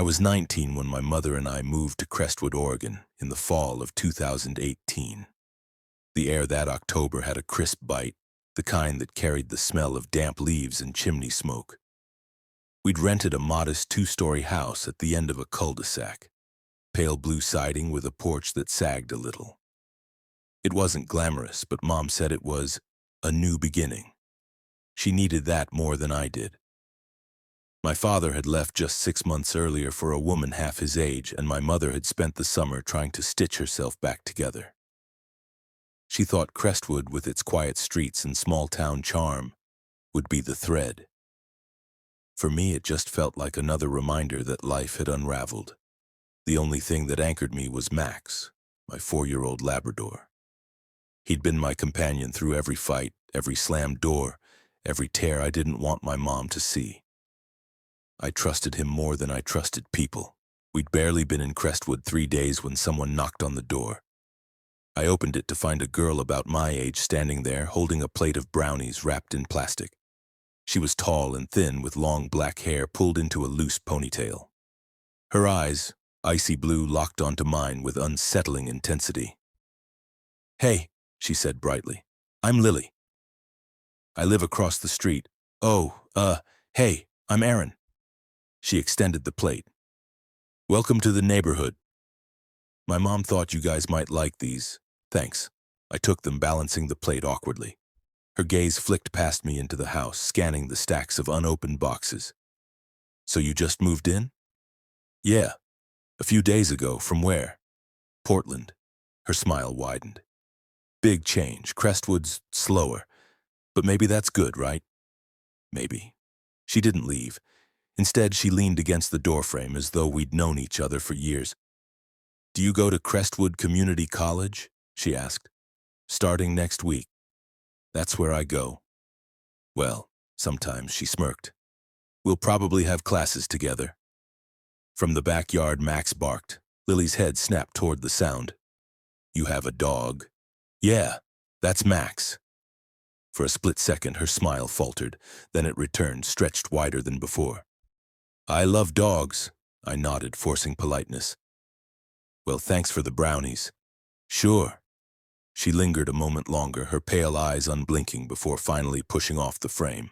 I was 19 when my mother and I moved to Crestwood, Oregon in the fall of 2018. The air that October had a crisp bite, the kind that carried the smell of damp leaves and chimney smoke. We'd rented a modest two-story house at the end of a cul-de-sac, pale blue siding with a porch that sagged a little. It wasn't glamorous, but Mom said it was a new beginning. She needed that more than I did. My father had left just 6 months earlier for a woman half his age, and my mother had spent the summer trying to stitch herself back together. She thought Crestwood, with its quiet streets and small-town charm, would be the thread. For me, it just felt like another reminder that life had unraveled. The only thing that anchored me was Max, my 4-year-old Labrador. He'd been my companion through every fight, every slammed door, every tear I didn't want my mom to see. I trusted him more than I trusted people. We'd barely been in Crestwood 3 days when someone knocked on the door. I opened it to find a girl about my age standing there, holding a plate of brownies wrapped in plastic. She was tall and thin, with long black hair pulled into a loose ponytail. Her eyes, icy blue, locked onto mine with unsettling intensity. "Hey," she said brightly. "I'm Lily. I live across the street." "Oh, hey, I'm Aaron." She extended the plate. "Welcome to the neighborhood. My mom thought you guys might like these." "Thanks." I took them, balancing the plate awkwardly. Her gaze flicked past me into the house, scanning the stacks of unopened boxes. "So you just moved in?" "Yeah, a few days ago." "From where?" "Portland." Her smile widened. "Big change. Crestwood's slower. But maybe that's good, right?" "Maybe." She didn't leave. Instead, she leaned against the doorframe as though we'd known each other for years. "Do you go to Crestwood Community College?" she asked. "Starting next week." "That's where I go." "Well, sometimes," she smirked. "We'll probably have classes together." From the backyard, Max barked. Lily's head snapped toward the sound. "You have a dog?" "Yeah, that's Max." For a split second, her smile faltered. Then it returned, stretched wider than before. "I love dogs," I nodded, forcing politeness. "Well, thanks for the brownies." "Sure." She lingered a moment longer, her pale eyes unblinking, before finally pushing off the frame.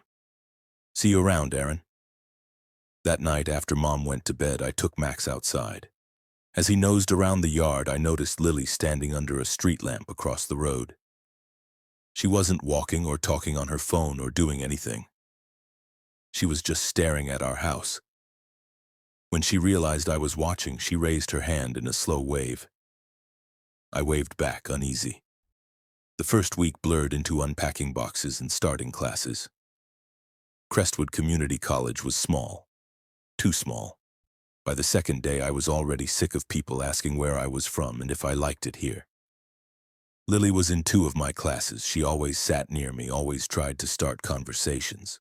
"See you around, Aaron." That night, after Mom went to bed, I took Max outside. As he nosed around the yard, I noticed Lily standing under a street lamp across the road. She wasn't walking or talking on her phone or doing anything. She was just staring at our house. When she realized I was watching, she raised her hand in a slow wave. I waved back, uneasy. The first week blurred into unpacking boxes and starting classes. Crestwood Community College was small. Too small. By the second day, I was already sick of people asking where I was from and if I liked it here. Lily was in 2 of my classes. She always sat near me, always tried to start conversations.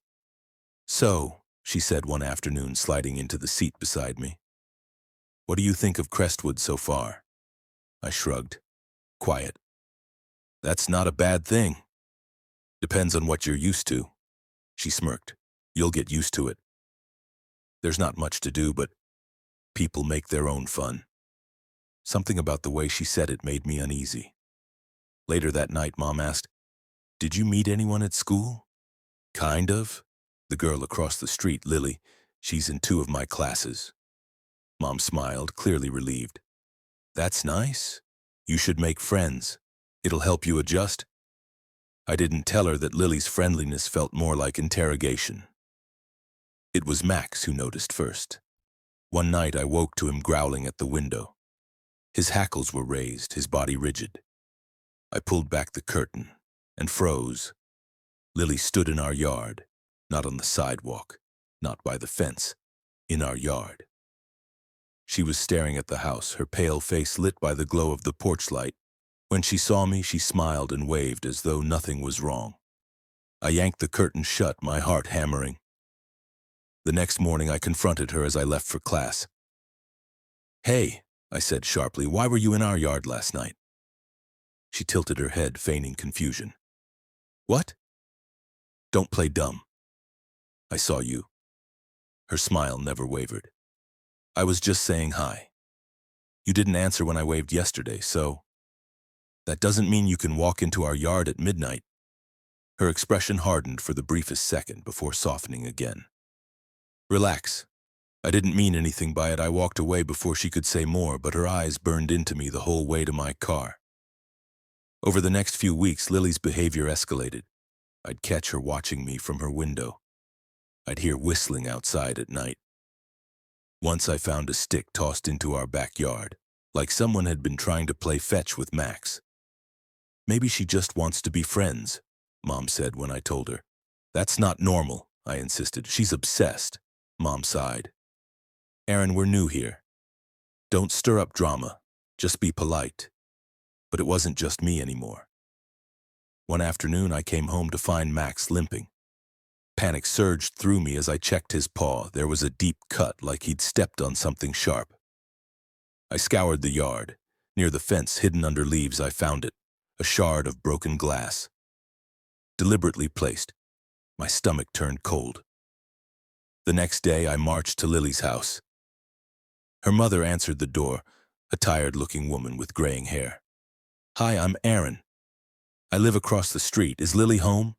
"So," she said one afternoon, sliding into the seat beside me, "what do you think of Crestwood so far?" I shrugged. "Quiet." "That's not a bad thing." "Depends on what you're used to." She smirked. "You'll get used to it. There's not much to do, but people make their own fun." Something about the way she said it made me uneasy. Later that night, Mom asked, "Did you meet anyone at school?" "Kind of. The girl across the street, Lily, she's in 2 of my classes." Mom smiled, clearly relieved. "That's nice. You should make friends. It'll help you adjust." I didn't tell her that Lily's friendliness felt more like interrogation. It was Max who noticed first. One night I woke to him growling at the window. His hackles were raised, his body rigid. I pulled back the curtain and froze. Lily stood in our yard, not on the sidewalk, not by the fence, in our yard. She was staring at the house, her pale face lit by the glow of the porch light. When she saw me, she smiled and waved as though nothing was wrong. I yanked the curtain shut, my heart hammering. The next morning, I confronted her as I left for class. "Hey," I said sharply, "why were you in our yard last night?" She tilted her head, feigning confusion. "What?" "Don't play dumb." "I saw you." Her smile never wavered. I was just saying hi. You didn't answer when I waved yesterday, so that doesn't mean you can walk into our yard at midnight. Her expression hardened for the briefest second before softening again. Relax. I didn't mean anything by it. I walked away before she could say more, but her eyes burned into me the whole way to my car. Over the next few weeks, Lily's behavior escalated. I'd catch her watching me from her window. I'd hear whistling outside at night. Once I found a stick tossed into our backyard, like someone had been trying to play fetch with Max. Maybe she just wants to be friends, Mom said when I told her. That's not normal, I insisted. She's obsessed, Mom sighed. Aaron, we're new here. Don't stir up drama. Just be polite. But it wasn't just me anymore. One afternoon, I came home to find Max limping. Panic surged through me as I checked his paw. There was a deep cut, like he'd stepped on something sharp. I scoured the yard. Near the fence, hidden under leaves, I found it, a shard of broken glass. Deliberately placed. My stomach turned cold. The next day, I marched to Lily's house. Her mother answered the door, a tired-looking woman with graying hair. Hi, I'm Aaron. I live across the street. Is Lily home?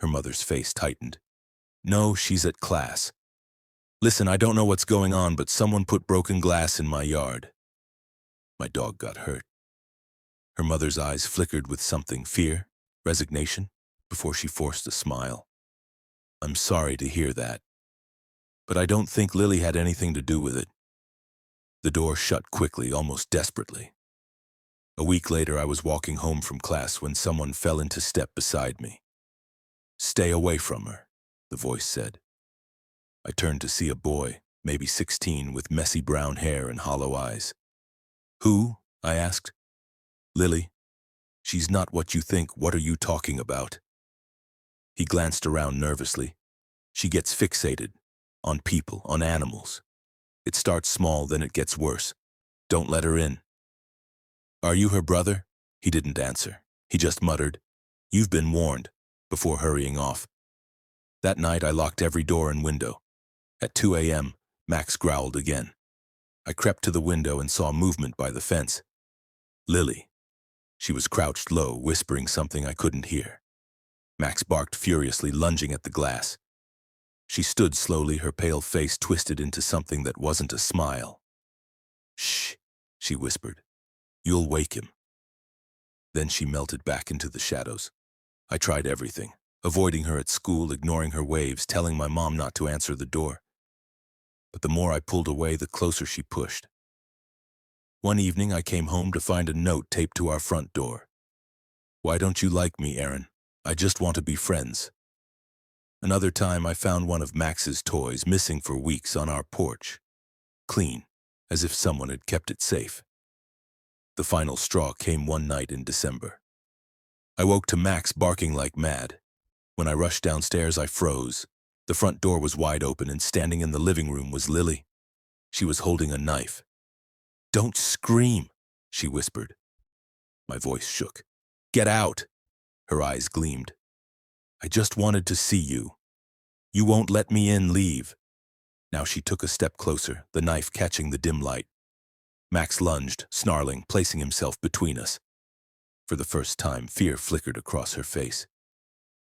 Her mother's face tightened. No, she's at class. Listen, I don't know what's going on, but someone put broken glass in my yard. My dog got hurt. Her mother's eyes flickered with something, fear, resignation, before she forced a smile. I'm sorry to hear that. But I don't think Lily had anything to do with it. The door shut quickly, almost desperately. A week later, I was walking home from class when someone fell into step beside me. Stay away from her, the voice said. I turned to see a boy, maybe 16, with messy brown hair and hollow eyes. Who? I asked. Lily. She's not what you think. What are you talking about? He glanced around nervously. She gets fixated. On people, on animals. It starts small, then it gets worse. Don't let her in. Are you her brother? He didn't answer. He just muttered, You've been warned, before hurrying off. That night, I locked every door and window. At 2 a.m., Max growled again. I crept to the window and saw movement by the fence. Lily. She was crouched low, whispering something I couldn't hear. Max barked furiously, lunging at the glass. She stood slowly, her pale face twisted into something that wasn't a smile. Shh, she whispered. You'll wake him. Then she melted back into the shadows. I tried everything, avoiding her at school, ignoring her waves, telling my mom not to answer the door. But the more I pulled away, the closer she pushed. One evening, I came home to find a note taped to our front door. Why don't you like me, Aaron? I just want to be friends. Another time, I found one of Max's toys missing for weeks on our porch. Clean, as if someone had kept it safe. The final straw came one night in December. I woke to Max barking like mad. When I rushed downstairs, I froze. The front door was wide open, and standing in the living room was Lily. She was holding a knife. Don't scream, she whispered. My voice shook. Get out! Her eyes gleamed. I just wanted to see you. You won't let me in, leave. Now she took a step closer, the knife catching the dim light. Max lunged, snarling, placing himself between us. For the first time, fear flickered across her face.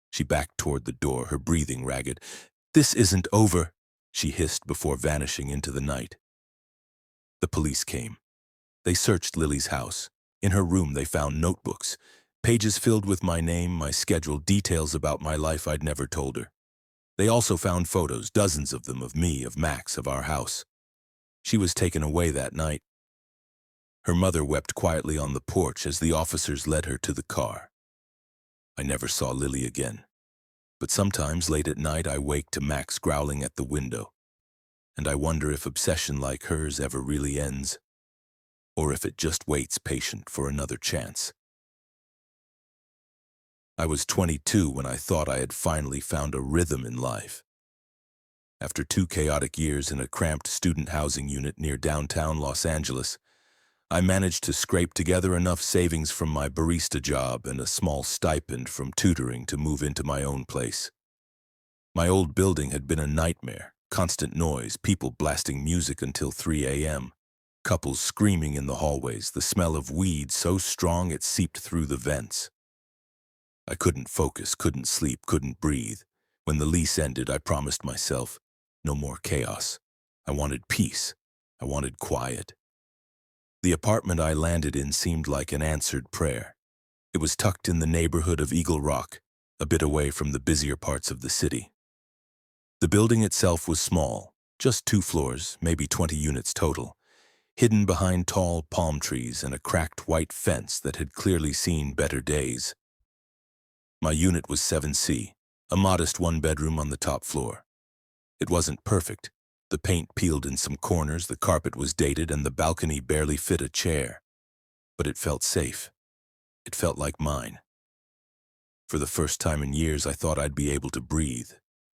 She backed toward the door, her breathing ragged. This isn't over, she hissed before vanishing into the night. The police came. They searched Lily's house. In her room, they found notebooks, pages filled with my name, my schedule, details about my life I'd never told her. They also found photos, dozens of them, of me, of Max, of our house. She was taken away that night. Her mother wept quietly on the porch as the officers led her to the car. I never saw Lily again. But sometimes late at night I wake to Max growling at the window. And I wonder if obsession like hers ever really ends, or if it just waits patient for another chance. I was 22 when I thought I had finally found a rhythm in life. After 2 chaotic years in a cramped student housing unit near downtown Los Angeles, I managed to scrape together enough savings from my barista job and a small stipend from tutoring to move into my own place. My old building had been a nightmare, Constant noise, people blasting music until 3 a.m., couples screaming in the hallways, the smell of weed so strong it seeped through the vents. I couldn't focus, couldn't sleep, couldn't breathe. When the lease ended, I promised myself, no more chaos. I wanted peace. I wanted quiet. The apartment I landed in seemed like an answered prayer. It was tucked in the neighborhood of Eagle Rock, a bit away from the busier parts of the city. The building itself was small, just 2 floors, maybe 20 units total, hidden behind tall palm trees and a cracked white fence that had clearly seen better days. My unit was 7C, a modest 1-bedroom on the top floor. It wasn't perfect. The paint peeled in some corners, the carpet was dated, and the balcony barely fit a chair. But it felt safe. It felt like mine. For the first time in years, I thought I'd be able to breathe,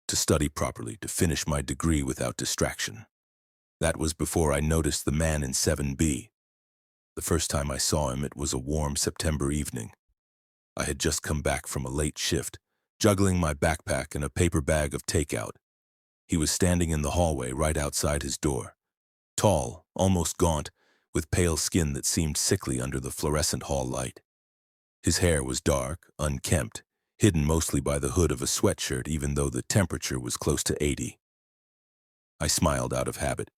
to study properly, to finish my degree without distraction. That was before I noticed the man in 7B. The first time I saw him, it was a warm September evening. I had just come back from a late shift, juggling my backpack and a paper bag of takeout. He was standing in the hallway right outside his door. Tall, almost gaunt, with pale skin that seemed sickly under the fluorescent hall light. His hair was dark, unkempt, hidden mostly by the hood of a sweatshirt even though the temperature was close to 80. I smiled out of habit.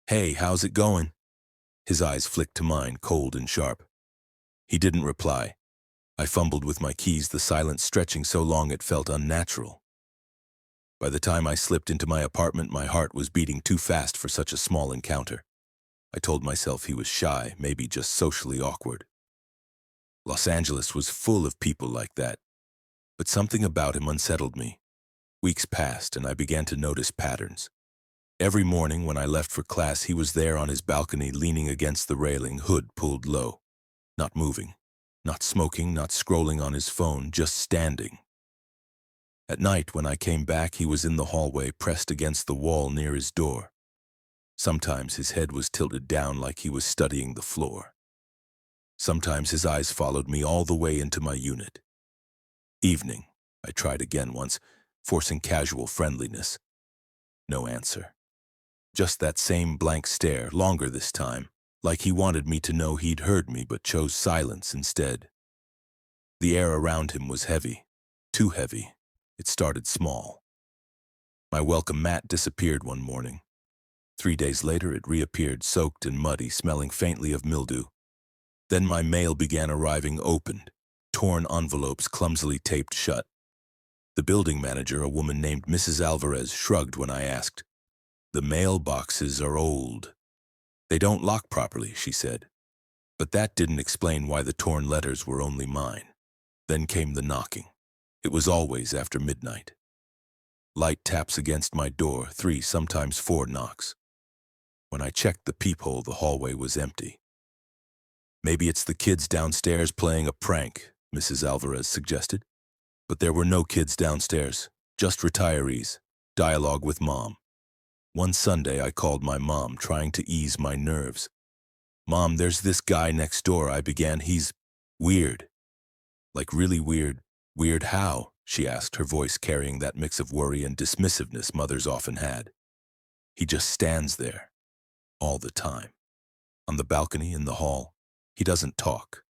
"Hey, how's it going?" His eyes flicked to mine, cold and sharp. He didn't reply. I fumbled with my keys, the silence stretching so long it felt unnatural. By the time I slipped into my apartment, my heart was beating too fast for such a small encounter. I told myself he was shy, maybe just socially awkward. Los Angeles was full of people like that, but something about him unsettled me. Weeks passed, and I began to notice patterns. Every morning when I left for class, he was there on his balcony, leaning against the railing, hood pulled low, not moving. Not smoking, not scrolling on his phone, just standing. At night, when I came back, he was in the hallway, pressed against the wall near his door. Sometimes his head was tilted down like he was studying the floor. Sometimes his eyes followed me all the way into my unit. Evening, I tried again once, forcing casual friendliness. No answer. Just that same blank stare, longer this time. Like he wanted me to know he'd heard me but chose silence instead. The air around him was heavy, too heavy. It started small. My welcome mat disappeared one morning. 3 days later it reappeared, soaked and muddy, smelling faintly of mildew. Then my mail began arriving, opened, torn envelopes clumsily taped shut. The building manager, a woman named Mrs. Alvarez, shrugged when I asked. "The mailboxes are old. They don't lock properly," she said. But that didn't explain why the torn letters were only mine. Then came the knocking. It was always after midnight. Light taps against my door, 3, sometimes 4 knocks. When I checked the peephole, the hallway was empty. "Maybe it's the kids downstairs playing a prank," Mrs. Alvarez suggested. But there were no kids downstairs, just retirees, dialogue with Mom. One Sunday, I called my mom, trying to ease my nerves. "Mom, there's this guy next door," I began. "He's weird." "Like really weird?" "Weird how?" she asked, her voice carrying that mix of worry and dismissiveness mothers often had. "He just stands there, all the time. On the balcony, in the hall. He doesn't talk.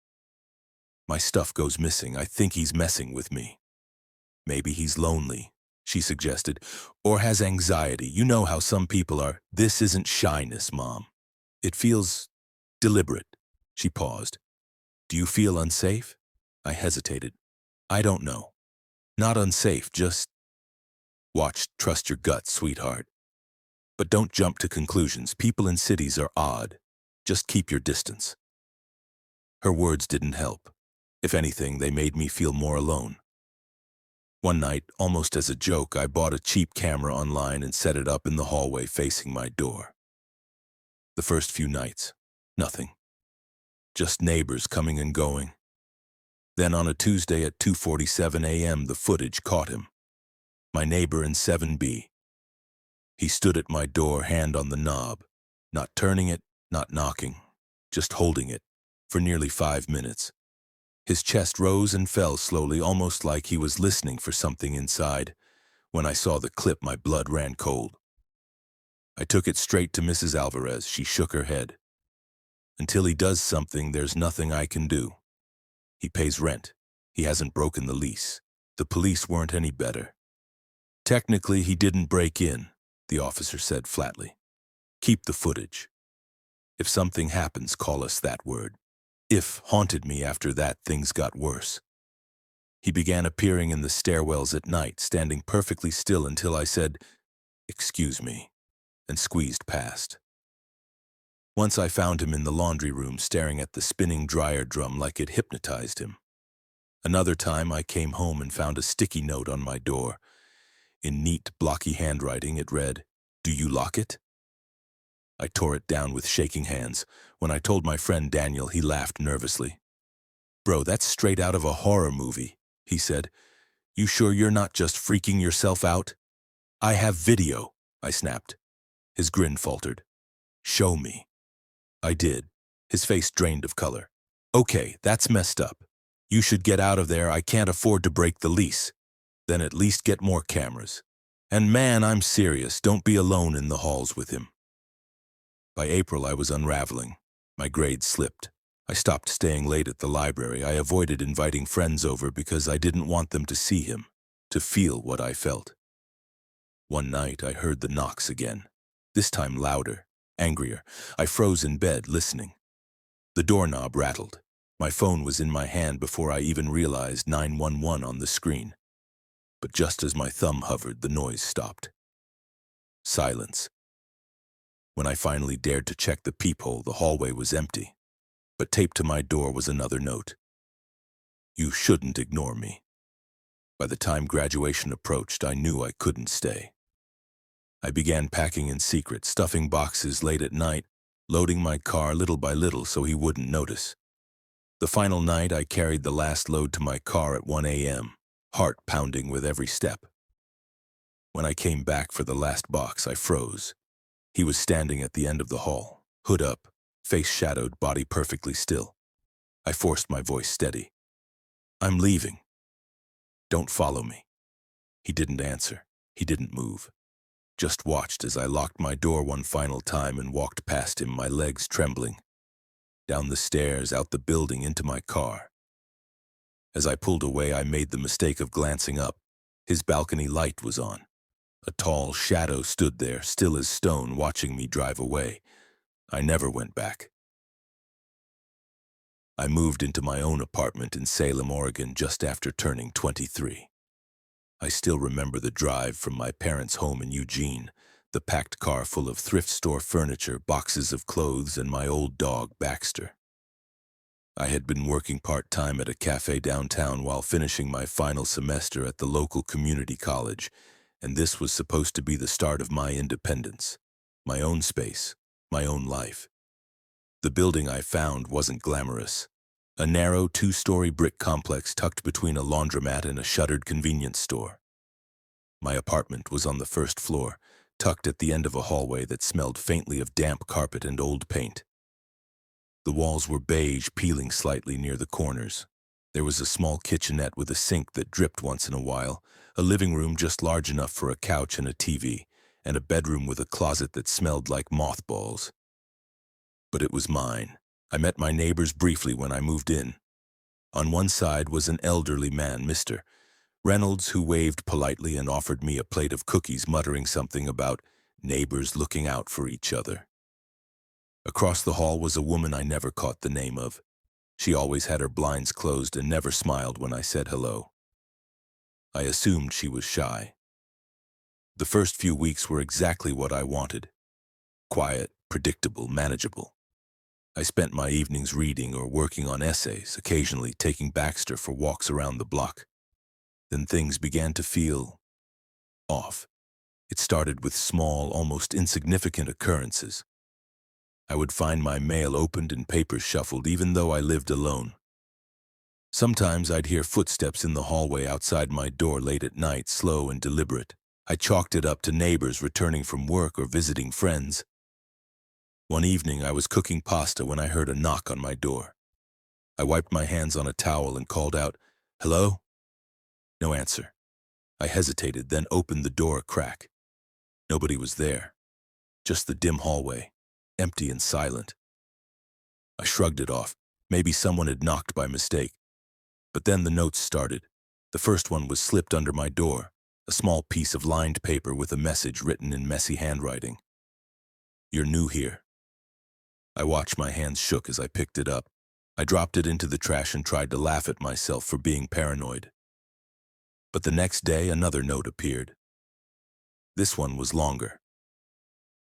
My stuff goes missing. I think he's messing with me." "Maybe he's lonely," she suggested, "or has anxiety. You know how some people are." "This isn't shyness, Mom. It feels deliberate." She paused. "Do you feel unsafe?" I hesitated. "I don't know. Not unsafe, just..." "Watch, trust your gut, sweetheart. But don't jump to conclusions. People in cities are odd. Just keep your distance." Her words didn't help. If anything, they made me feel more alone. One night, almost as a joke, I bought a cheap camera online and set it up in the hallway facing my door. The first few nights, nothing. Just neighbors coming and going. Then on a Tuesday at 2:47 a.m., the footage caught him. My neighbor in 7B. He stood at my door, hand on the knob, not turning it, not knocking, just holding it, for nearly 5 minutes. His chest rose and fell slowly, almost like he was listening for something inside. When I saw the clip, my blood ran cold. I took it straight to Mrs. Alvarez. She shook her head. Until he does something, there's nothing I can do. He pays rent. He hasn't broken the lease. The police weren't any better. Technically, he didn't break in, the officer said flatly. Keep the footage. If something happens, call us that word. If haunted me after that, things got worse. He began appearing in the stairwells at night, standing perfectly still until I said, "Excuse me," and squeezed past. Once I found him in the laundry room staring at the spinning dryer drum like it hypnotized him. Another time I came home and found a sticky note on my door. In neat, blocky handwriting it read, "Do you lock it?" I tore it down with shaking hands. When I told my friend Daniel, he laughed nervously. "Bro, that's straight out of a horror movie," he said. "You sure you're not just freaking yourself out?" "I have video," I snapped. His grin faltered. "Show me." I did. His face drained of color. "Okay, that's messed up. You should get out of there. I can't afford to break the lease." "Then at least get more cameras. And man, I'm serious. Don't be alone in the halls with him." By April, I was unraveling. My grades slipped. I stopped staying late at the library. I avoided inviting friends over because I didn't want them to see him, to feel what I felt. One night, I heard the knocks again. This time louder, angrier. I froze in bed, listening. The doorknob rattled. My phone was in my hand before I even realized 911 on the screen. But just as my thumb hovered, the noise stopped. Silence. When I finally dared to check the peephole, the hallway was empty. But taped to my door was another note. "You shouldn't ignore me." By the time graduation approached, I knew I couldn't stay. I began packing in secret, stuffing boxes late at night, loading my car little by little so he wouldn't notice. The final night, I carried the last load to my car at 1 a.m., heart pounding with every step. When I came back for the last box, I froze. He was standing at the end of the hall, hood up, face shadowed, body perfectly still. I forced my voice steady. "I'm leaving. Don't follow me." He didn't answer. He didn't move. Just watched as I locked my door one final time and walked past him, my legs trembling. Down the stairs, out the building, into my car. As I pulled away, I made the mistake of glancing up. His balcony light was on. A tall shadow stood there, still as stone, watching me drive away. I never went back. I moved into my own apartment in Salem, Oregon, just after turning 23. I still remember the drive from my parents' home in Eugene, the packed car full of thrift store furniture, boxes of clothes, and my old dog, Baxter. I had been working part-time at a cafe downtown while finishing my final semester at the local community college, and this was supposed to be the start of my independence, my own space, my own life. The building I found wasn't glamorous. A narrow, two-story brick complex tucked between a laundromat and a shuttered convenience store. My apartment was on the first floor, tucked at the end of a hallway that smelled faintly of damp carpet and old paint. The walls were beige, peeling slightly near the corners. There was a small kitchenette with a sink that dripped once in a while, a living room just large enough for a couch and a TV, and a bedroom with a closet that smelled like mothballs. But it was mine. I met my neighbors briefly when I moved in. On one side was an elderly man, Mr. Reynolds, who waved politely and offered me a plate of cookies, muttering something about neighbors looking out for each other. Across the hall was a woman I never caught the name of. She always had her blinds closed and never smiled when I said hello. I assumed she was shy. The first few weeks were exactly what I wanted. Quiet, predictable, manageable. I spent my evenings reading or working on essays, occasionally taking Baxter for walks around the block. Then things began to feel off. It started with small, almost insignificant occurrences. I would find my mail opened and papers shuffled even though I lived alone. Sometimes I'd hear footsteps in the hallway outside my door late at night, slow and deliberate. I chalked it up to neighbors returning from work or visiting friends. One evening I was cooking pasta when I heard a knock on my door. I wiped my hands on a towel and called out, "Hello?" No answer. I hesitated, then opened the door a crack. Nobody was there. just the dim hallway, empty and silent. I shrugged it off. Maybe someone had knocked by mistake. But then the notes started. The first one was slipped under my door, a small piece of lined paper with a message written in messy handwriting. "You're new here." I watched my hands shook as I picked it up. I dropped it into the trash and tried to laugh at myself for being paranoid. But the next day, another note appeared. This one was longer.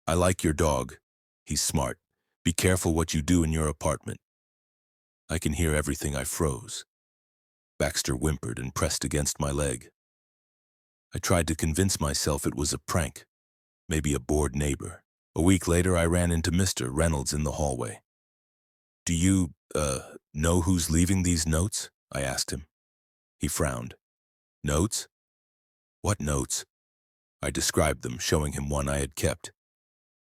"I like your dog. He's smart. Be careful what you do in your apartment." I can hear everything. I froze. Baxter whimpered and pressed against my leg. I tried to convince myself it was a prank, maybe a bored neighbor. A week later, I ran into Mr. Reynolds in the hallway. "Do you, know who's leaving these notes?" I asked him. He frowned. "Notes? What notes?" I described them, showing him one I had kept.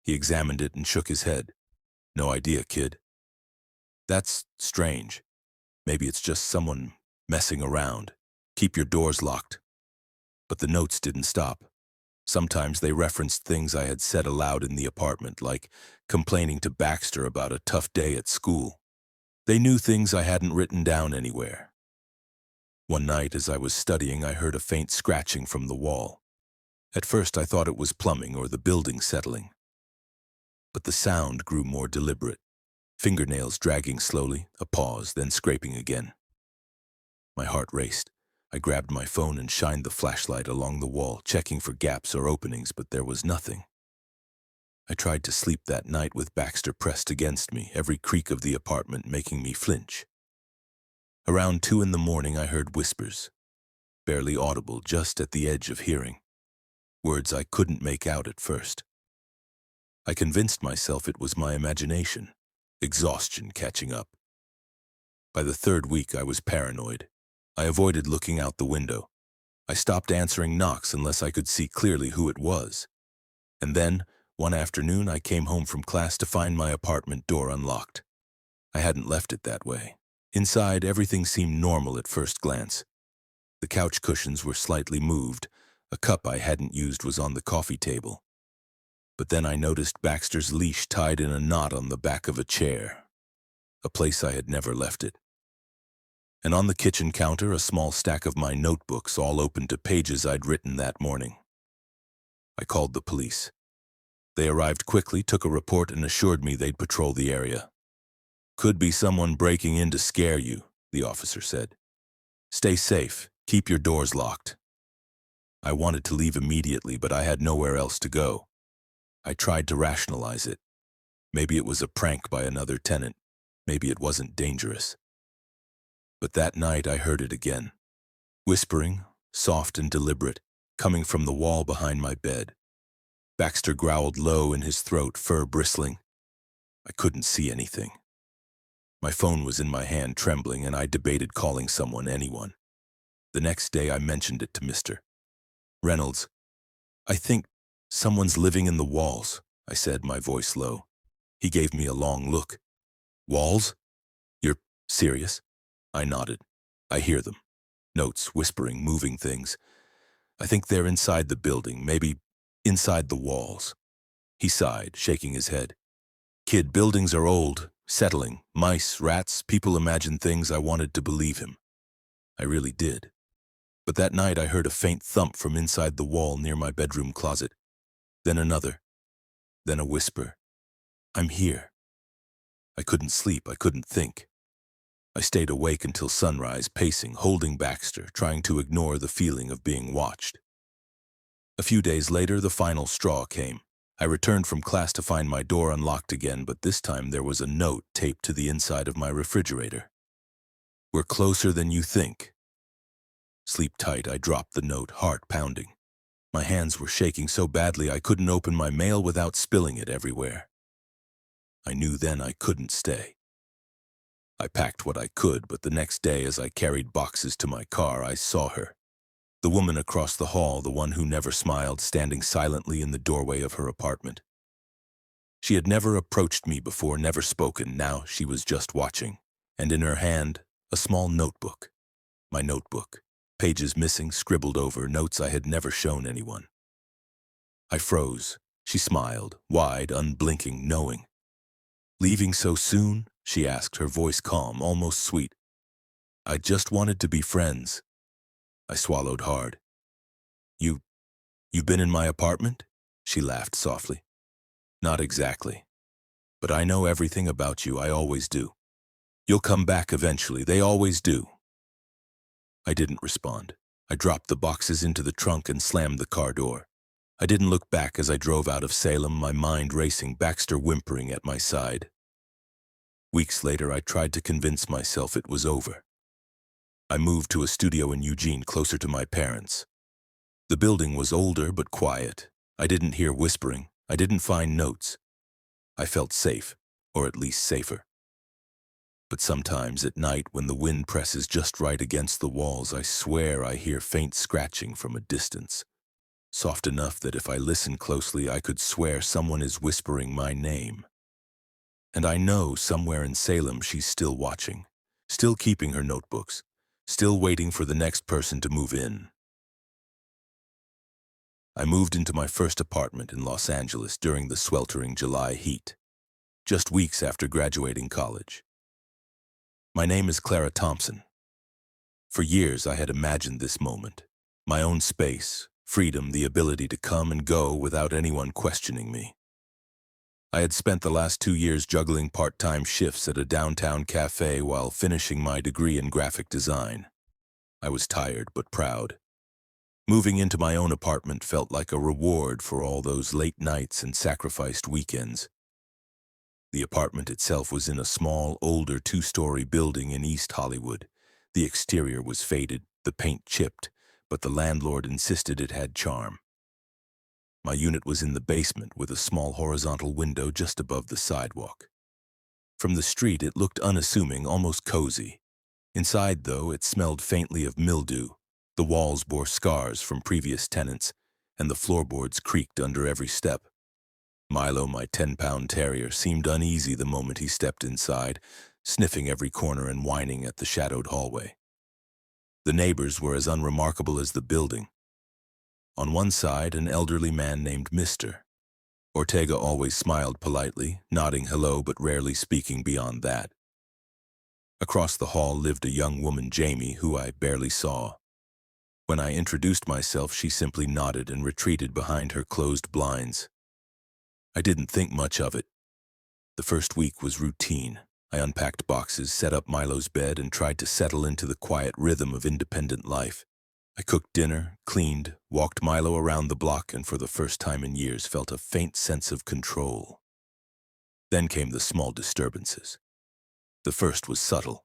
He examined it and shook his head. "No idea, kid." "That's strange. Maybe it's just someone messing around. Keep your doors locked." But the notes didn't stop. Sometimes they referenced things I had said aloud in the apartment, like complaining to Baxter about a tough day at school. They knew things I hadn't written down anywhere. One night, as I was studying, I heard a faint scratching from the wall. At first, I thought it was plumbing or the building settling. But the sound grew more deliberate. Fingernails dragging slowly, a pause, then scraping again. My heart raced. I grabbed my phone and shined the flashlight along the wall, checking for gaps or openings, but there was nothing. I tried to sleep that night with Baxter pressed against me, every creak of the apartment making me flinch. Around 2 in the morning, I heard whispers, barely audible, just at the edge of hearing. Words I couldn't make out at first. I convinced myself it was my imagination, exhaustion catching up. By the 3rd week, I was paranoid. I avoided looking out the window. I stopped answering knocks unless I could see clearly who it was. And then, one afternoon, I came home from class to find my apartment door unlocked. I hadn't left it that way. Inside, everything seemed normal at first glance. The couch cushions were slightly moved. A cup I hadn't used was on the coffee table. But then I noticed Baxter's leash tied in a knot on the back of a chair, a place I had never left it. And on the kitchen counter, a small stack of my notebooks, all open to pages I'd written that morning. I called the police. They arrived quickly, took a report, and assured me they'd patrol the area. "Could be someone breaking in to scare you," the officer said. "Stay safe. Keep your doors locked." I wanted to leave immediately, but I had nowhere else to go. I tried to rationalize it. Maybe it was a prank by another tenant. Maybe it wasn't dangerous. But that night I heard it again. Whispering, soft and deliberate, coming from the wall behind my bed. Baxter growled low in his throat, fur bristling. I couldn't see anything. My phone was in my hand, trembling, and I debated calling someone, anyone. The next day I mentioned it to Mr. Reynolds. "I think someone's living in the walls," I said, my voice low. He gave me a long look. "Walls? You're serious?" I nodded. "I hear them. Notes, whispering, moving things. I think they're inside the building, maybe inside the walls." He sighed, shaking his head. "Kid, buildings are old, settling. Mice, rats, people imagine things." I wanted to believe him. I really did. But that night I heard a faint thump from inside the wall near my bedroom closet. Then another. Then a whisper. "I'm here." I couldn't sleep. I couldn't think. I stayed awake until sunrise, pacing, holding Baxter, trying to ignore the feeling of being watched. A few days later, the final straw came. I returned from class to find my door unlocked again, but this time there was a note taped to the inside of my refrigerator. "We're closer than you think." Sleep tight, I dropped the note, heart pounding. My hands were shaking so badly I couldn't open my mail without spilling it everywhere. I knew then I couldn't stay. I packed what I could, but the next day as I carried boxes to my car, I saw her. The woman across the hall, the one who never smiled, standing silently in the doorway of her apartment. She had never approached me before, never spoken. Now she was just watching, and in her hand, a small notebook. My notebook. Pages missing, scribbled over, notes I had never shown anyone. I froze. She smiled, wide, unblinking, knowing. "Leaving so soon?" she asked, her voice calm, almost sweet. "I just wanted to be friends." I swallowed hard. "You, you've been in my apartment?" She laughed softly. "Not exactly. But I know everything about you, I always do. You'll come back eventually, they always do." I didn't respond. I dropped the boxes into the trunk and slammed the car door. I didn't look back as I drove out of Salem, my mind racing, Baxter whimpering at my side. Weeks later, I tried to convince myself it was over. I moved to a studio in Eugene, closer to my parents. The building was older but quiet. I didn't hear whispering. I didn't find notes. I felt safe, or at least safer. But sometimes at night, when the wind presses just right against the walls, I swear I hear faint scratching from a distance, soft enough that if I listen closely, I could swear someone is whispering my name. And I know somewhere in Salem she's still watching, still keeping her notebooks, still waiting for the next person to move in. I moved into my first apartment in Los Angeles during the sweltering July heat, just weeks after graduating college. My name is Clara Thompson. For years I had imagined this moment, my own space, freedom, the ability to come and go without anyone questioning me. I had spent the last 2 years juggling part-time shifts at a downtown cafe while finishing my degree in graphic design. I was tired but proud. Moving into my own apartment felt like a reward for all those late nights and sacrificed weekends. The apartment itself was in a small, older 2-story building in East Hollywood. The exterior was faded, the paint chipped, but the landlord insisted it had charm. My unit was in the basement with a small horizontal window just above the sidewalk. From the street, it looked unassuming, almost cozy. Inside, though, it smelled faintly of mildew. The walls bore scars from previous tenants, and the floorboards creaked under every step. Milo, my 10-pound terrier, seemed uneasy the moment he stepped inside, sniffing every corner and whining at the shadowed hallway. The neighbors were as unremarkable as the building. On one side, an elderly man named Mr. Ortega always smiled politely, nodding hello but rarely speaking beyond that. Across the hall lived a young woman, Jamie, who I barely saw. When I introduced myself, she simply nodded and retreated behind her closed blinds. I didn't think much of it. The first week was routine. I unpacked boxes, set up Milo's bed, and tried to settle into the quiet rhythm of independent life. I cooked dinner, cleaned, walked Milo around the block, and for the first time in years felt a faint sense of control. Then came the small disturbances. The first was subtle.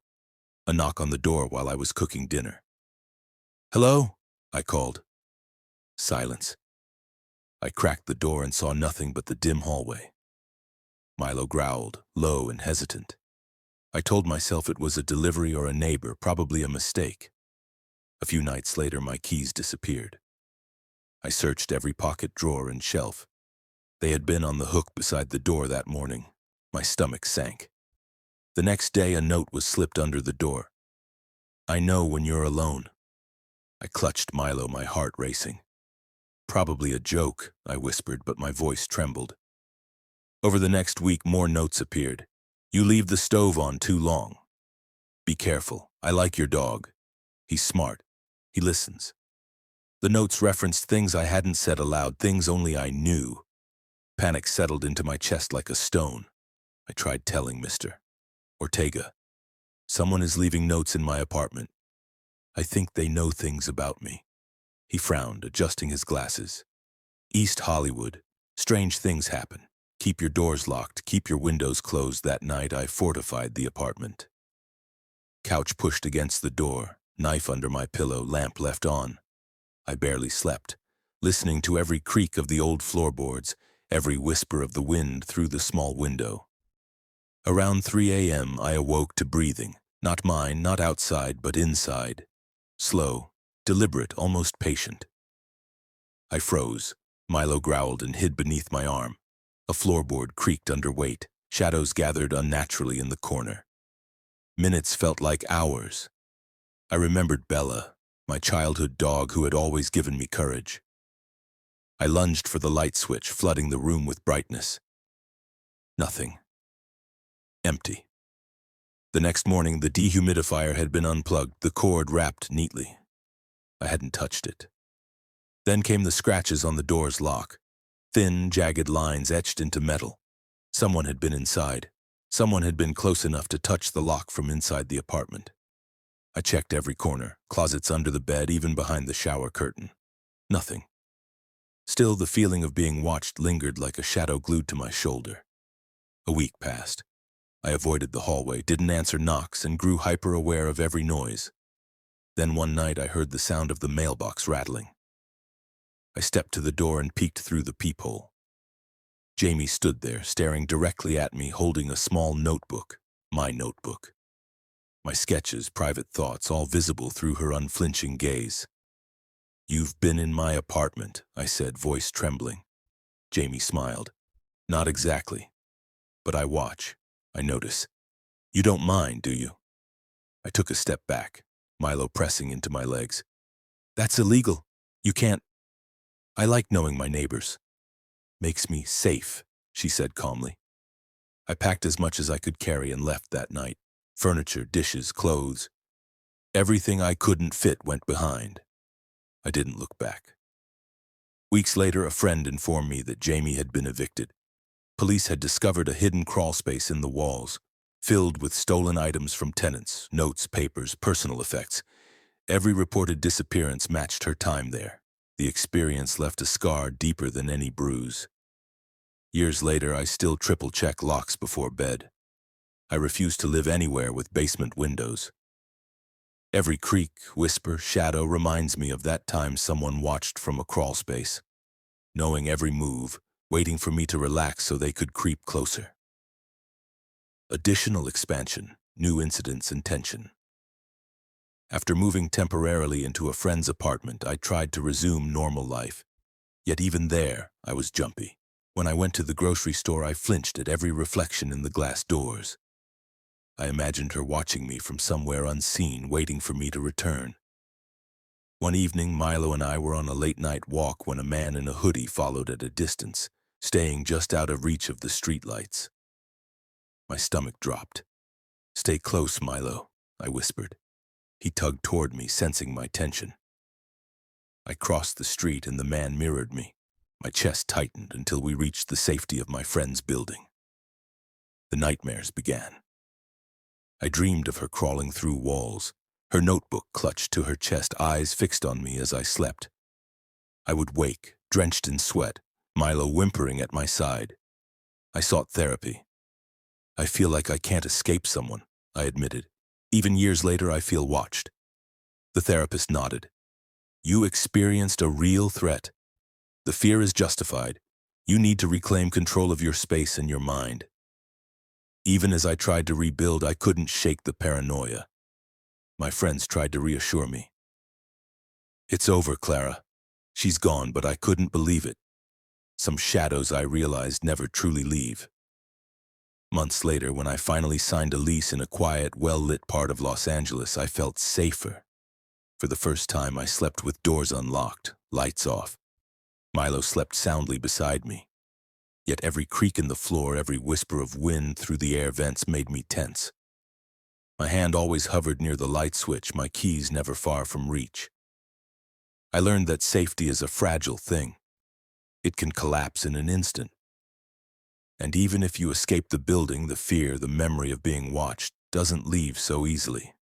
A knock on the door while I was cooking dinner. "Hello?" I called. Silence. I cracked the door and saw nothing but the dim hallway. Milo growled, low and hesitant. I told myself it was a delivery or a neighbor, probably a mistake. A few nights later, my keys disappeared. I searched every pocket, drawer, and shelf. They had been on the hook beside the door that morning. My stomach sank. The next day, a note was slipped under the door. "I know when you're alone." I clutched Milo, my heart racing. "Probably a joke," I whispered, but my voice trembled. Over the next week, more notes appeared. "You leave the stove on too long. Be careful. I like your dog. He's smart. He listens." The notes referenced things I hadn't said aloud, things only I knew. Panic settled into my chest like a stone. I tried telling Mr. Ortega. "Someone is leaving notes in my apartment. I think they know things about me." He frowned, adjusting his glasses. "East Hollywood. Strange things happen. Keep your doors locked, keep your windows closed." That night, I fortified the apartment. Couch pushed against the door, knife under my pillow, lamp left on. I barely slept, listening to every creak of the old floorboards, every whisper of the wind through the small window. Around 3 a.m., I awoke to breathing, not mine, not outside, but inside. Slow, deliberate, almost patient. I froze. Milo growled and hid beneath my arm. A floorboard creaked under weight. Shadows gathered unnaturally in the corner. Minutes felt like hours. I remembered Bella, my childhood dog who had always given me courage. I lunged for the light switch, flooding the room with brightness. Nothing. Empty. The next morning, the dehumidifier had been unplugged, the cord wrapped neatly. I hadn't touched it. Then came the scratches on the door's lock. Thin, jagged lines etched into metal. Someone had been inside. Someone had been close enough to touch the lock from inside the apartment. I checked every corner, closets under the bed, even behind the shower curtain. Nothing. Still, the feeling of being watched lingered like a shadow glued to my shoulder. A week passed. I avoided the hallway, didn't answer knocks, and grew hyper-aware of every noise. Then one night I heard the sound of the mailbox rattling. I stepped to the door and peeked through the peephole. Jamie stood there, staring directly at me, holding a small notebook, my notebook. My sketches, private thoughts, all visible through her unflinching gaze. "You've been in my apartment," I said, voice trembling. Jamie smiled. "Not exactly. But I watch. I notice. You don't mind, do you?" I took a step back, Milo pressing into my legs. "That's illegal. You can't." "I like knowing my neighbors. Makes me safe," she said calmly. I packed as much as I could carry and left that night. Furniture, dishes, clothes. Everything I couldn't fit went behind. I didn't look back. Weeks later, a friend informed me that Jamie had been evicted. Police had discovered a hidden crawlspace in the walls, filled with stolen items from tenants, notes, papers, personal effects. Every reported disappearance matched her time there. The experience left a scar deeper than any bruise. Years later, I still triple-check locks before bed. I refuse to live anywhere with basement windows. Every creak, whisper, shadow reminds me of that time someone watched from a crawlspace, knowing every move, waiting for me to relax so they could creep closer. Additional expansion, new incidents and tension. After moving temporarily into a friend's apartment, I tried to resume normal life. Yet even there, I was jumpy. When I went to the grocery store, I flinched at every reflection in the glass doors. I imagined her watching me from somewhere unseen, waiting for me to return. One evening, Milo and I were on a late-night walk when a man in a hoodie followed at a distance, staying just out of reach of the streetlights. My stomach dropped. "Stay close, Milo," I whispered. He tugged toward me, sensing my tension. I crossed the street and the man mirrored me. My chest tightened until we reached the safety of my friend's building. The nightmares began. I dreamed of her crawling through walls, her notebook clutched to her chest, eyes fixed on me as I slept. I would wake, drenched in sweat, Milo whimpering at my side. I sought therapy. "I feel like I can't escape someone," I admitted. "Even years later, I feel watched." The therapist nodded. "You experienced a real threat. The fear is justified. You need to reclaim control of your space and your mind." Even as I tried to rebuild, I couldn't shake the paranoia. My friends tried to reassure me. "It's over, Clara. She's gone," but I couldn't believe it. Some shadows, I realized, never truly leave. Months later, when I finally signed a lease in a quiet, well-lit part of Los Angeles, I felt safer. For the first time, I slept with doors unlocked, lights off. Milo slept soundly beside me. Yet every creak in the floor, every whisper of wind through the air vents made me tense. My hand always hovered near the light switch, my keys never far from reach. I learned that safety is a fragile thing. It can collapse in an instant. And even if you escape the building, the fear, the memory of being watched doesn't leave so easily.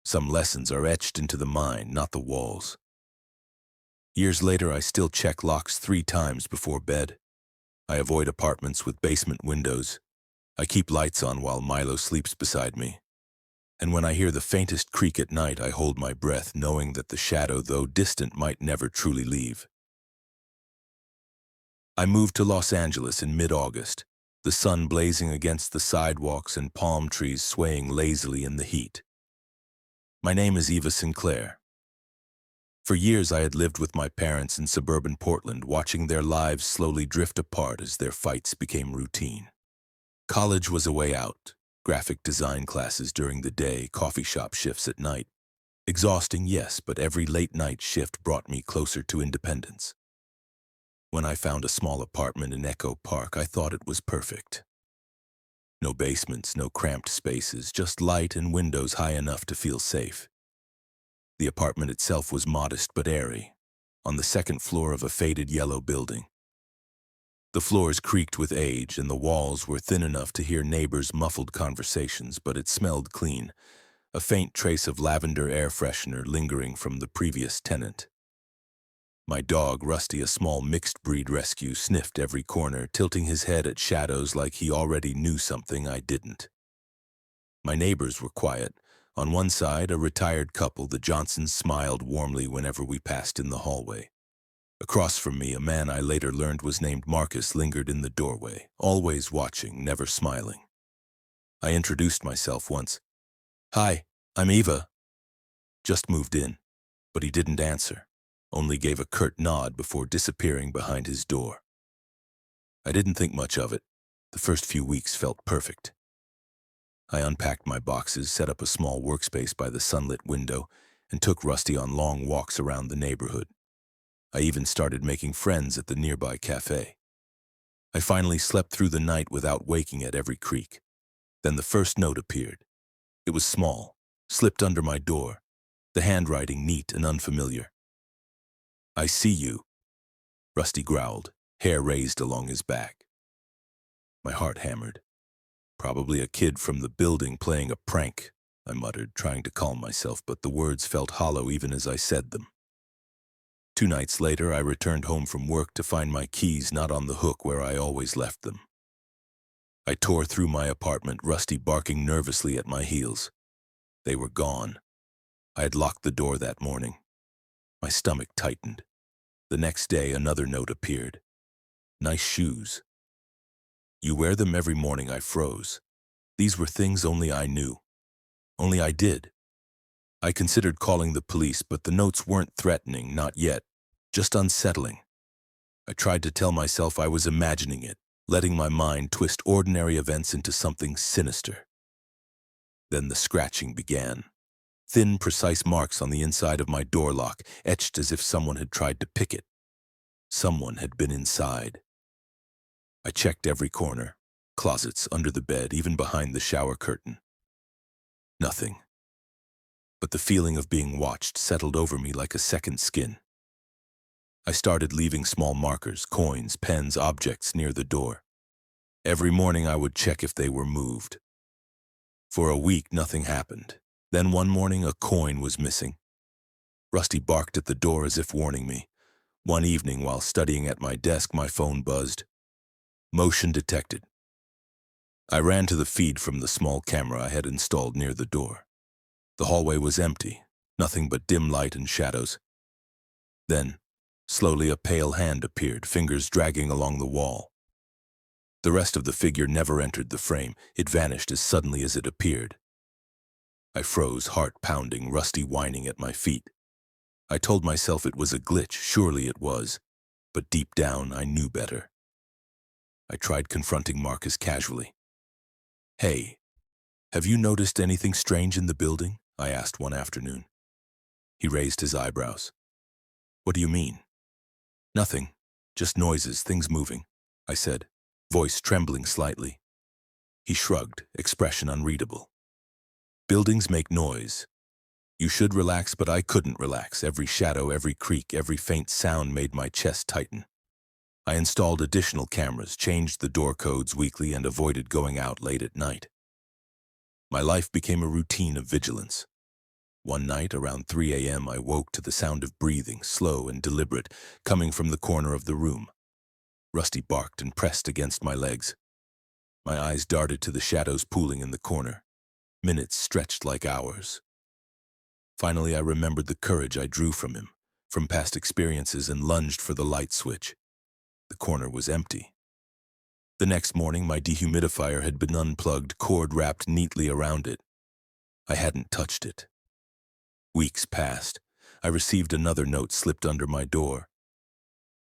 Some lessons are etched into the mind, not the walls. Years later, I still check locks 3 times before bed. I avoid apartments with basement windows. I keep lights on while Milo sleeps beside me. And when I hear the faintest creak at night, I hold my breath, knowing that the shadow, though distant, might never truly leave. I moved to Los Angeles in mid-August, the sun blazing against the sidewalks and palm trees swaying lazily in the heat. My name is Eva Sinclair. For years, I had lived with my parents in suburban Portland, watching their lives slowly drift apart as their fights became routine. College was a way out, graphic design classes during the day, coffee shop shifts at night. Exhausting, yes, but every late-night shift brought me closer to independence. When I found a small apartment in Echo Park, I thought it was perfect. No basements, no cramped spaces, just light and windows high enough to feel safe. The apartment itself was modest but airy, on the second floor of a faded yellow building. The floors creaked with age, and the walls were thin enough to hear neighbors' muffled conversations, but it smelled clean, a faint trace of lavender air freshener lingering from the previous tenant. My dog, Rusty, a small mixed-breed rescue, sniffed every corner, tilting his head at shadows like he already knew something I didn't. My neighbors were quiet. On one side, a retired couple, the Johnsons, smiled warmly whenever we passed in the hallway. Across from me, a man I later learned was named Marcus lingered in the doorway, always watching, never smiling. I introduced myself once. "Hi, I'm Eva." Just moved in, but he didn't answer, only gave a curt nod before disappearing behind his door. I didn't think much of it. The first few weeks felt perfect. I unpacked my boxes, set up a small workspace by the sunlit window, and took Rusty on long walks around the neighborhood. I even started making friends at the nearby cafe. I finally slept through the night without waking at every creak. Then the first note appeared. It was small, slipped under my door, the handwriting neat and unfamiliar. "I see you," Rusty growled, hair raised along his back. My heart hammered. "Probably a kid from the building playing a prank," I muttered, trying to calm myself, but the words felt hollow even as I said them. 2 nights later, I returned home from work to find my keys not on the hook where I always left them. I tore through my apartment, Rusty barking nervously at my heels. They were gone. I had locked the door that morning. My stomach tightened. The next day, another note appeared. "Nice shoes." "You wear them every morning." I froze. These were things only I knew. Only I did. I considered calling the police, but the notes weren't threatening, not yet, just unsettling. I tried to tell myself I was imagining it, letting my mind twist ordinary events into something sinister. Then the scratching began. Thin, precise marks on the inside of my door lock, etched as if someone had tried to pick it. Someone had been inside. I checked every corner, closets, under the bed, even behind the shower curtain. Nothing. But the feeling of being watched settled over me like a second skin. I started leaving small markers, coins, pens, objects near the door. Every morning I would check if they were moved. For a week, nothing happened. Then one morning, a coin was missing. Rusty barked at the door as if warning me. One evening, while studying at my desk, my phone buzzed. Motion detected. I ran to the feed from the small camera I had installed near the door. The hallway was empty, nothing but dim light and shadows. Then, slowly a pale hand appeared, fingers dragging along the wall. The rest of the figure never entered the frame. It vanished as suddenly as it appeared. I froze, heart pounding, Rusty whining at my feet. I told myself it was a glitch, surely it was, but deep down I knew better. I tried confronting Marcus casually. "Hey, have you noticed anything strange in the building?" I asked one afternoon. He raised his eyebrows. "What do you mean?" "Nothing, just noises, things moving," I said, voice trembling slightly. He shrugged, expression unreadable. "Buildings make noise. You should relax, but I couldn't relax. Every shadow, every creak, every faint sound made my chest tighten. I installed additional cameras, changed the door codes weekly, and avoided going out late at night. My life became a routine of vigilance. One night, around 3 a.m., I woke to the sound of breathing, slow and deliberate, coming from the corner of the room. Rusty barked and pressed against my legs. My eyes darted to the shadows pooling in the corner. Minutes stretched like hours. Finally, I remembered the courage I drew from him, from past experiences, and lunged for the light switch. The corner was empty. The next morning, my dehumidifier had been unplugged, cord wrapped neatly around it. I hadn't touched it. Weeks passed. I received another note slipped under my door.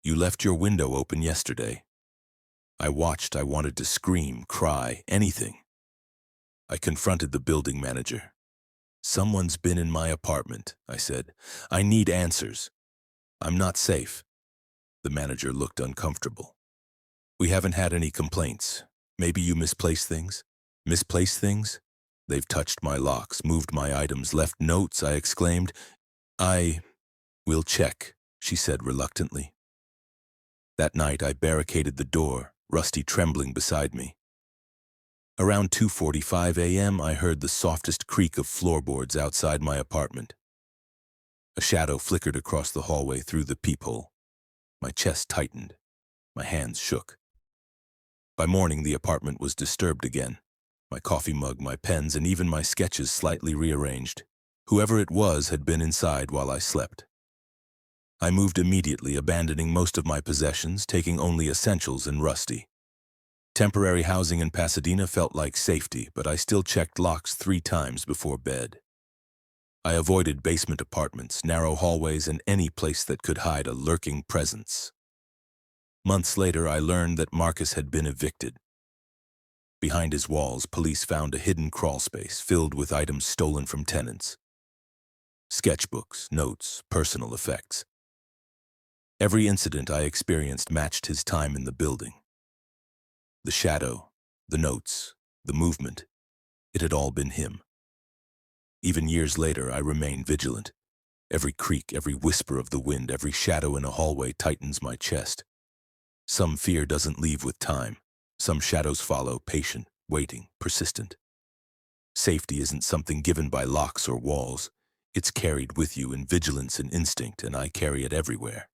"You left your window open yesterday." I watched. I wanted to scream, cry, anything. I confronted the building manager. "Someone's been in my apartment," I said. "I need answers. I'm not safe." The manager looked uncomfortable. We haven't had any complaints. Maybe you misplace things? Misplace things? They've touched my locks, moved my items, left notes, I exclaimed. Will check, she said reluctantly. That night I barricaded the door, Rusty trembling beside me. Around 2:45 a.m. I heard the softest creak of floorboards outside my apartment. A shadow flickered across the hallway through the peephole. My chest tightened. My hands shook. By morning, the apartment was disturbed again. My coffee mug, my pens, and even my sketches slightly rearranged. Whoever it was had been inside while I slept. I moved immediately, abandoning most of my possessions, taking only essentials and Rusty. Temporary housing in Pasadena felt like safety, but I still checked locks 3 times before bed. I avoided basement apartments, narrow hallways, and any place that could hide a lurking presence. Months later, I learned that Marcus had been evicted. Behind his walls, police found a hidden crawlspace filled with items stolen from tenants. Sketchbooks, notes, personal effects. Every incident I experienced matched his time in the building. The shadow, the notes, the movement, it had all been him. Even years later, I remain vigilant. Every creak, every whisper of the wind, every shadow in a hallway tightens my chest. Some fear doesn't leave with time. Some shadows follow, patient, waiting, persistent. Safety isn't something given by locks or walls. It's carried with you in vigilance and instinct, and I carry it everywhere.